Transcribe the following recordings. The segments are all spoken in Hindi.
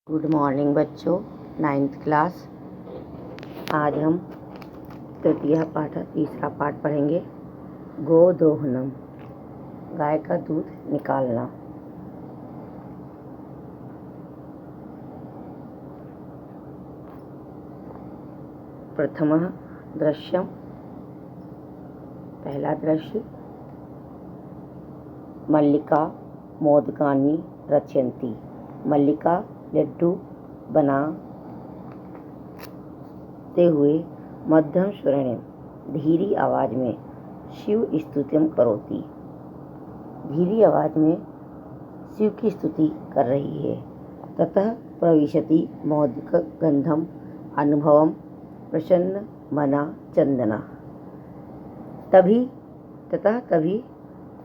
गुड मॉर्निंग बच्चों। 9th class. आज हम तृतीय पाठ तीसरा पाठ पढ़ेंगे। गोदोहनम, गाय का दूध निकालना। प्रथमः दृश्यम, पहला दृश्य। मल्लिका मोदकानि रचयन्ति। मल्लिका लड्डू बनाते हुए मध्यम स्वरेण धीरी आवाज में शिव स्तुतिम करोति। धीरी आवाज में शिव की स्तुति कर रही है। ततः प्रविशति मोदक गंधम अनुभवम प्रसन्न मना चंदना। तभी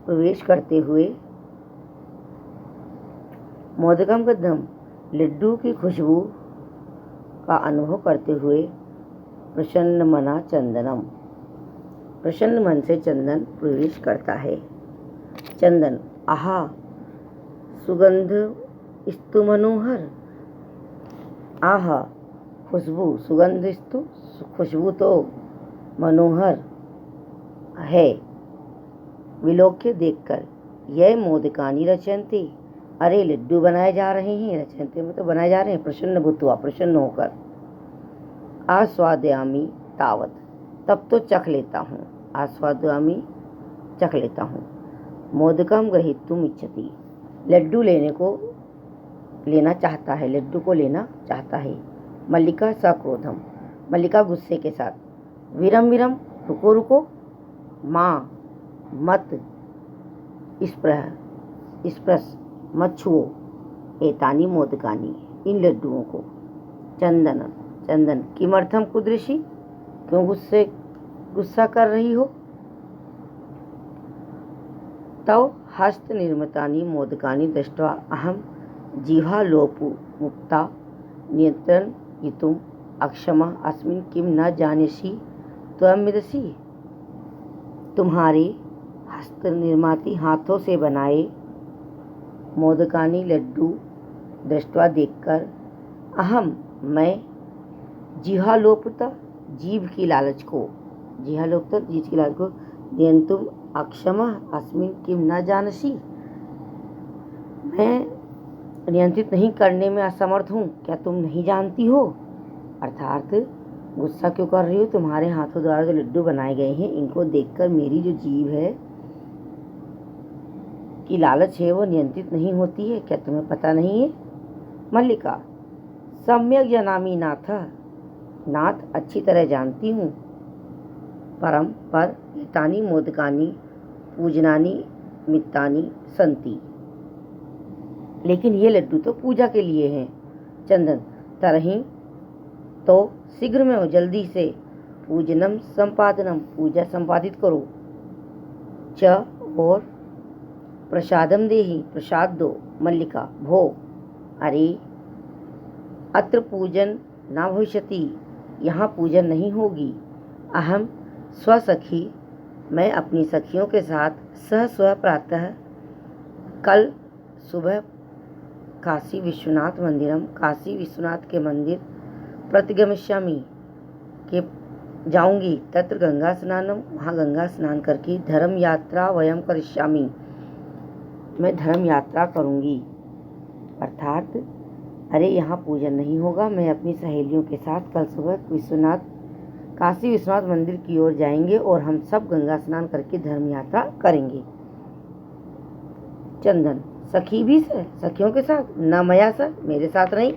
प्रवेश करते हुए मोदकम गंधम, लड्डू की खुशबू का अनुभव करते हुए प्रसन्न मना चंदनम, प्रसन्न मन से चंदन प्रवेश करता है। चंदन, आहा सुगंध स्तु मनोहर। आहा खुशबू, सुगंध स्तु खुशबू तो मनोहर है। विलोक्य देखकर, यह मोदकानि रचयन्ति, अरे लड्डू बनाए जा रहे हैं। रचयन्ति में तो बनाए जा रहे हैं। प्रसन्न भूत्वा, प्रसन्न होकर। आस्वादयामि तावत, तब तो चख लेता हूँ। आस्वादयामि, चख लेता हूँ। मोदकम ग्रहीतुम इच्छति, लड्डू लेना चाहता है। लड्डू को लेना चाहता है। मल्लिका सक्रोधम, मल्लिका गुस्से के साथ। विरम विरम, रुको रुको। माँ मत स्पृश, मत छुओ। एतानी मोदकानी, इन लड्डुओं को। चंदन, किमर्थम कुदृशी, क्यों गुस्सा कर रही हो। तव हस्त निर्मितानि मोदकानि दृष्ट्वा अहम जिह्वालोपु मुक्ता नियंत्रणयितुम् अक्षमा अस्मिन् किम न जानेसि त्वं विदसि। तुम्हारे हस्त निर्माती, हाथों से बनाए मोदकानी, लड्डू दृष्टवा देखकर, अहम मैं, जिह्वालोपता, जीभ की लालच को नियंतुम अक्षमा अस्मिन् किम न जानसी, मैं नियंत्रित नहीं करने में असमर्थ हूँ, क्या तुम नहीं जानती हो। अर्थात गुस्सा क्यों कर रही हो। तुम्हारे हाथों द्वारा जो लड्डू बनाए गए हैं, इनको देखकर मेरी जो जीभ है की लालच है, वो नियंत्रित नहीं होती है। क्या तुम्हें पता नहीं है। मल्लिका, सम्यक जानामि नाथ, नाथ अच्छी तरह जानती हूँ। परम पर एतानि मोदकानि पूजनानि मित्तानि संति, लेकिन ये लड्डू तो पूजा के लिए हैं। चंदन, तरही तो शीघ्र में हो, जल्दी से। पूजनम संपादनम, पूजा संपादित करो। च और प्रसादम देहि, प्रसाद दो। मल्लिका, भो, अरे अत्र पूजन न भविष्यति, यहाँ पूजन नहीं होगी। अहम स्वसखी, मैं अपनी सखियों के साथ स्व प्रातः कल सुबह काशी विश्वनाथ मंदिरम, काशी विश्वनाथ के मंदिर प्रतिगमिष्यामि, के जाऊंगी। तत्र गंगा स्नानम, वहाँ गंगा स्नान करके धर्म यात्रा वयम करिष्यामि, मैं धर्म यात्रा करूंगी। अर्थात अरे यहाँ पूजन नहीं होगा, मैं अपनी सहेलियों के साथ कल सुबह काशी विश्वनाथ मंदिर की ओर जाएंगे और हम सब गंगा स्नान करके धर्म यात्रा करेंगे। चंदन, सखी भी से, सखियों के साथ। न मया सर, मेरे साथ नहीं।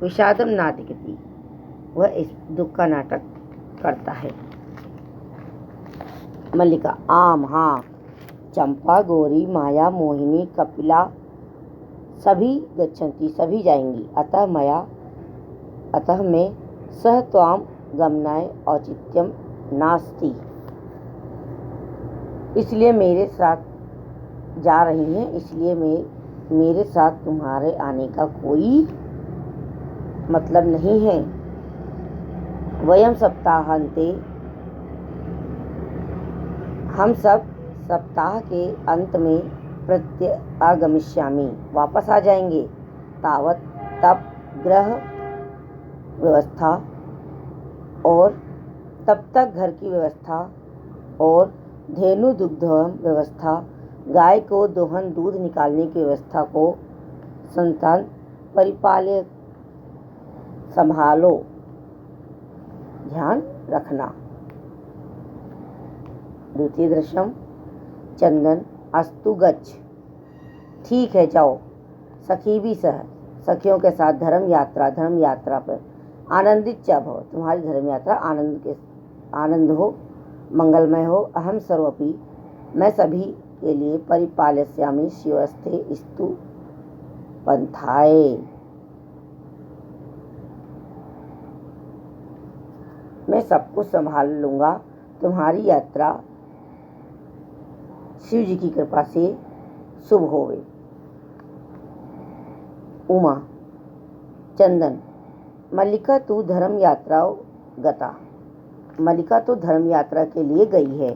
विषादम नाटकती, वह इस दुख का नाटक करता है। मल्लिका, आम हाँ। चंपा गौरी माया मोहिनी कपिला सभी गच्छन्ति, सभी जाएंगी। अतः मैं सह त्वाम गमनाय औचित्यम नास्ति, इसलिए मेरे साथ जा रही हैं, इसलिए मेरे साथ तुम्हारे आने का कोई मतलब नहीं है। वयम सप्ताहांते, हम सब सप्ताह के अंत में प्रत्यागमिष्यामि, वापस आ जाएंगे। तावत तब गृह व्यवस्था और तब तक घर की व्यवस्था और धेनु दुग्धोहम व्यवस्था, गाय को दोहन दूध निकालने की व्यवस्था को संतान परिपालय संभालो, ध्यान रखना। द्वितीय दृश्यम चंदन अस्तु गच्छ, ठीक है जाओ। सखी भी सह, सखियों के साथ धर्म यात्रा पर आनंदित च भव, तुम्हारी धर्म यात्रा आनंद हो, मंगलमय हो। अहम सर्वपि, मैं सभी के लिए परिपालयस्यामि शिवस्थे स्तु पंथाए, मैं सब कुछ संभाल लूँगा, तुम्हारी यात्रा शिव जी की कृपा से शुभ होवे। उमा चंदन मल्लिका तू धर्म यात्रा गता, मल्लिका तो धर्म यात्रा के लिए गई है।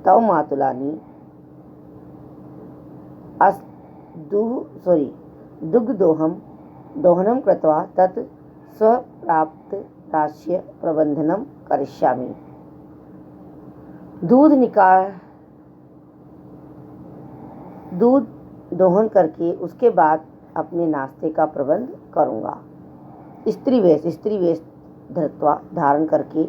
तव मातुलानी दुग्धोहनम कृत्वा तत् स्वप्राप्त राश्य प्रबंधनम करिष्यामि, दूध दोहन करके उसके बाद अपने नाश्ते का प्रबंध करूँगा। स्त्री वेश धृत्वा धारण करके,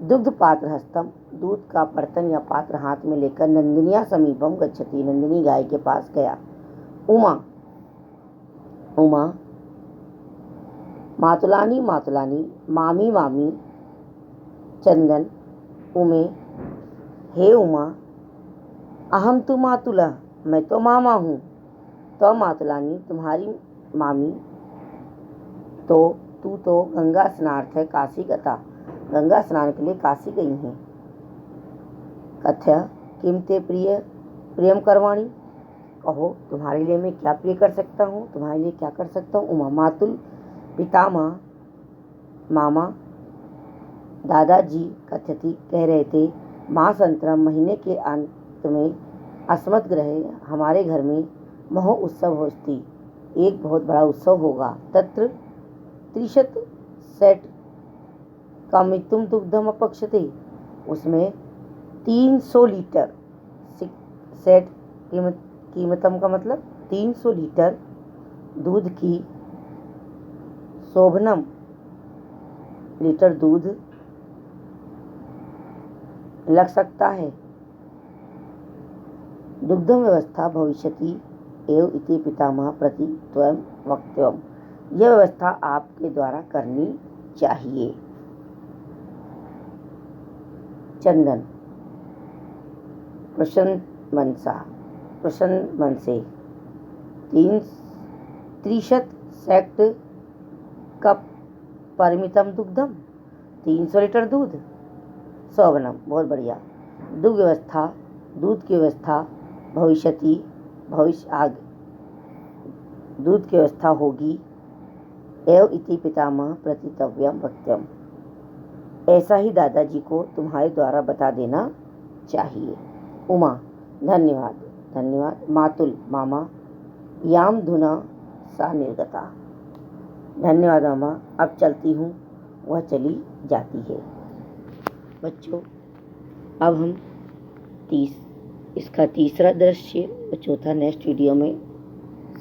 दुग्ध पात्र हस्तम दूध का बर्तन या पात्र हाथ में लेकर नंदिनिया समीपम गच्छति, नंदिनी गाय के पास गया। उमा मातुलानी मामी चंदन उमे, हे उमा अहम तु मातुला, मैं तो मामा हूँ। तो मातुलानी तुम्हारी मामी, तो तू तो गंगा स्नानार्थ है काशी गता, गंगा स्नान के लिए काशी गई हैं। कथ्य किम ते प्रियम करवाणी, कहो तुम्हारे लिए मैं क्या प्रिय कर सकता हूँ, तुम्हारे लिए क्या कर सकता हूँ। उमा मातुल पितामह मामा दादाजी कथ्यति कह रहे थे, मासंतरम महीने के अंत में अस्मत् गृहे हमारे घर में महो उत्सव होस्ति, एक बहुत बड़ा उत्सव होगा। तत्र 30 कामितुम दुग्धम अपक्षते, उसमें 300 लीटर सेट कीमतम का मतलब 300 लीटर दूध की, शोभनम लीटर दूध लग सकता है। दुग्धम व्यवस्था भविष्यति एव इति पितामह प्रति त्वं वक्तव्यम, यह व्यवस्था आपके द्वारा करनी चाहिए। चंदन प्रसन्न मन से 30 सेक्ट कप परिमितम दुग्धम, 300 लीटर दूध। शोभनम बहुत बढ़िया। दूध की व्यवस्था भविष्य आगे दूध की व्यवस्था होगी। एव इति पितामह प्रतितव्यम वक्तव्यम, ऐसा ही दादाजी को तुम्हारे द्वारा बता देना चाहिए। उमा धन्यवाद। मातुल मामा याम धुना सा निर्गता, धन्यवाद मामा, अब चलती हूँ, वह चली जाती है। बच्चों अब हम इसका तीसरा दृश्य और चौथा नेक्स्ट वीडियो में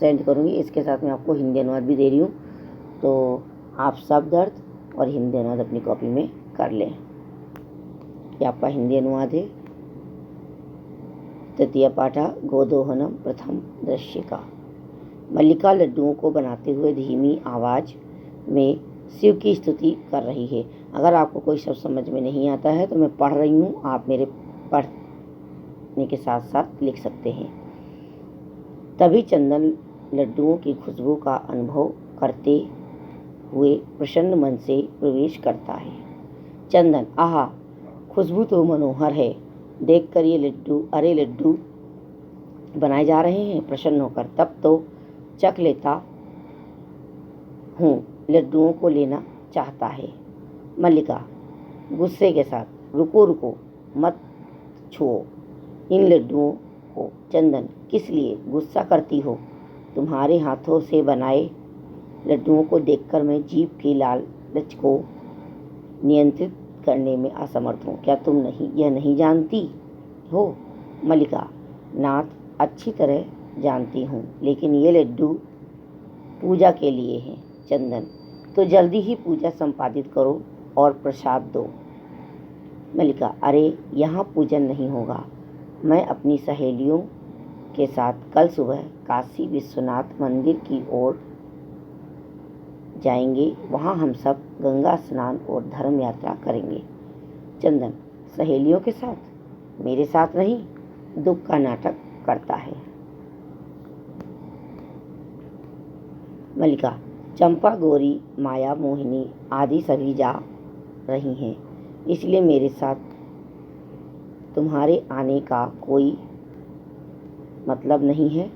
सेंड करूँगी। इसके साथ मैं आपको हिंदी अनुवाद भी दे रही हूँ, तो आप शब्द अर्थ और हिंदी अनुवाद अपनी कॉपी में कर लें। ये आपका हिंदी अनुवाद है। तृतीय पाठा गोदोहनम प्रथम दृश्य का। मल्लिका लड्डुओं को बनाते हुए धीमी आवाज़ में शिव की स्तुति कर रही है। अगर आपको कोई शब्द समझ में नहीं आता है तो मैं पढ़ रही हूँ, आप मेरे पढ़ने के साथ साथ लिख सकते हैं। तभी चंदन लड्डुओं की खुशबू का अनुभव करते हुए प्रसन्न मन से प्रवेश करता है। चंदन आहा, खुशबू तो मनोहर है, देखकर ये लड्डू बनाए जा रहे हैं। प्रसन्न होकर तब तो चख लेता हूँ, लड्डुओं को लेना चाहता है। मल्लिका गुस्से के साथ, रुको मत छुओ इन लड्डुओं को। चंदन किस लिए गुस्सा करती हो, तुम्हारे हाथों से बनाए लड्डुओं को देखकर मैं जीभ की लालच को नियंत्रित करने में असमर्थ हूँ। क्या तुम यह नहीं जानती हो? मल्लिका, नाथ, अच्छी तरह जानती हूँ, लेकिन ये लड्डू पूजा के लिए हैं। चंदन, तो जल्दी ही पूजा संपादित करो और प्रसाद दो। मल्लिका, अरे यहाँ पूजन नहीं होगा। मैं अपनी सहेलियों के साथ कल सुबह काशी विश्वनाथ मंदिर की ओर जाएंगे। वहाँ हम सब गंगा स्नान और धर्म यात्रा करेंगे। चंदन, सहेलियों के साथ? मेरे साथ नहीं। दुख का नाटक करता है। मल्लिका, चंपा, गौरी, माया, मोहिनी आदि सभी जा रही हैं, इसलिए मेरे साथ तुम्हारे आने का कोई मतलब नहीं है।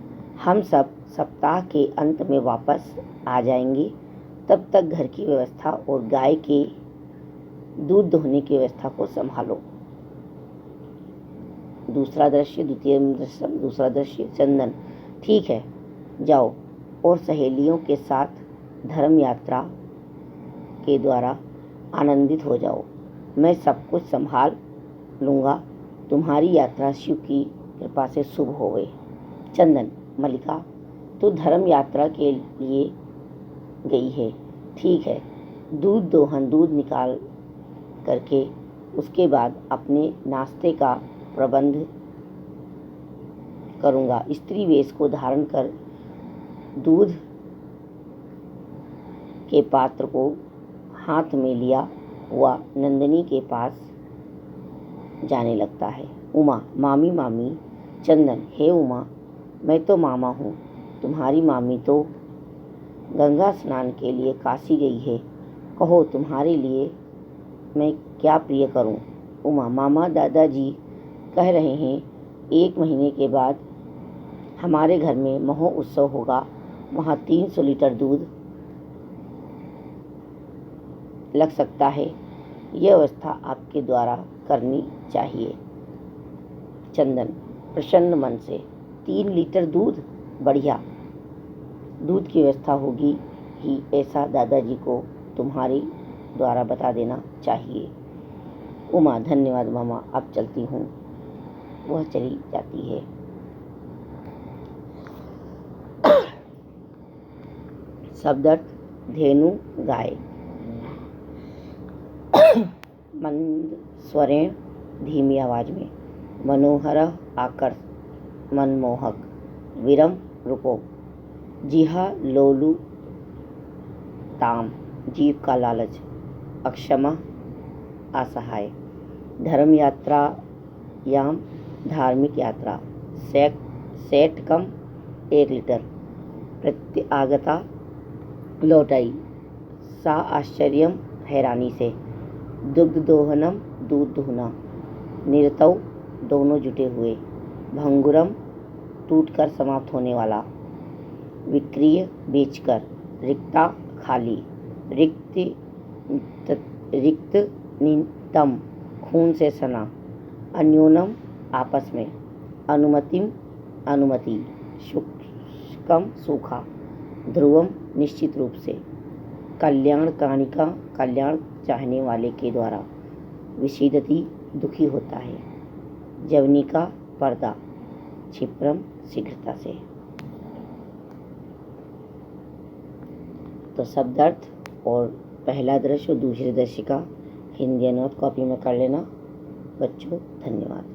हम सब सप्ताह के अंत में वापस आ जाएंगे। तब तक घर की व्यवस्था और गाय के दूध दोहने की व्यवस्था को संभालो। दूसरा दृश्य, द्वितीय दृश्य, दूसरा दृश्य। चंदन, ठीक है, जाओ और सहेलियों के साथ धर्म यात्रा के द्वारा आनंदित हो जाओ। मैं सब कुछ संभाल लूँगा। तुम्हारी यात्रा शिव की कृपा से शुभ होवे। चंदन, मल्लिका, तो धर्म यात्रा के लिए गई है। ठीक है, दूध दोहन, दूध निकाल करके उसके बाद अपने नाश्ते का प्रबंध करूँगा। स्त्री वेश को धारण कर दूध के पात्र को हाथ में लिया हुआ नंदिनी के पास जाने लगता है। उमा, मामी, मामी। चंदन, हे उमा, मैं तो मामा हूँ। तुम्हारी मामी तो गंगा स्नान के लिए काशी गई है। कहो, तुम्हारे लिए मैं क्या प्रिय करूँ? उमा, मामा, दादाजी कह रहे हैं 1 महीने के बाद हमारे घर में महोत्सव होगा। वहाँ 300 लीटर दूध लग सकता है। यह व्यवस्था आपके द्वारा करनी चाहिए। चंदन, प्रसन्न मन से, 3 लीटर दूध? बढ़िया, दूध की व्यवस्था होगी ही, ऐसा दादाजी को तुम्हारी द्वारा बता देना चाहिए। उमा, धन्यवाद मामा, अब चलती हूँ। वह चली जाती है। शब्दार्थ, धेनु, गाय। मंद स्वरेण, धीमी आवाज में। मनोहर, आकर्ष, मनमोहक। विरम, रुको। जिहा, लोलु, ताम, जीव का लालच। अक्षमा, असहाय। धर्म यात्रा याम, धार्मिक यात्रा। सेठ कम 1 लीटर। प्रत्यागता, लौट आई। सा आश्चर्यम, हैरानी से। दुग्ध दोहनम, दूध दुहना। निरतौ, दोनों जुटे हुए। भंगुरम, टूटकर समाप्त होने वाला। विक्रिय, बेचकर। रिक्ता, खाली। रिक्त नितम, खून से सना। अन्योनम, आपस में। अनुमतिम, अनुमति। शुष्कम, सूखा। ध्रुवम, निश्चित रूप से। कल्याण काणिका, कल्याण चाहने वाले के द्वारा। विषीदति, दुखी होता है। जवनिका, पर्दा। क्षिप्रम, शीघ्रता से। तो शब्दार्थ और पहला दृश्य और दूसरे दृश्य का हिंदी अनुवाद कॉपी में कर लेना। बच्चों, धन्यवाद।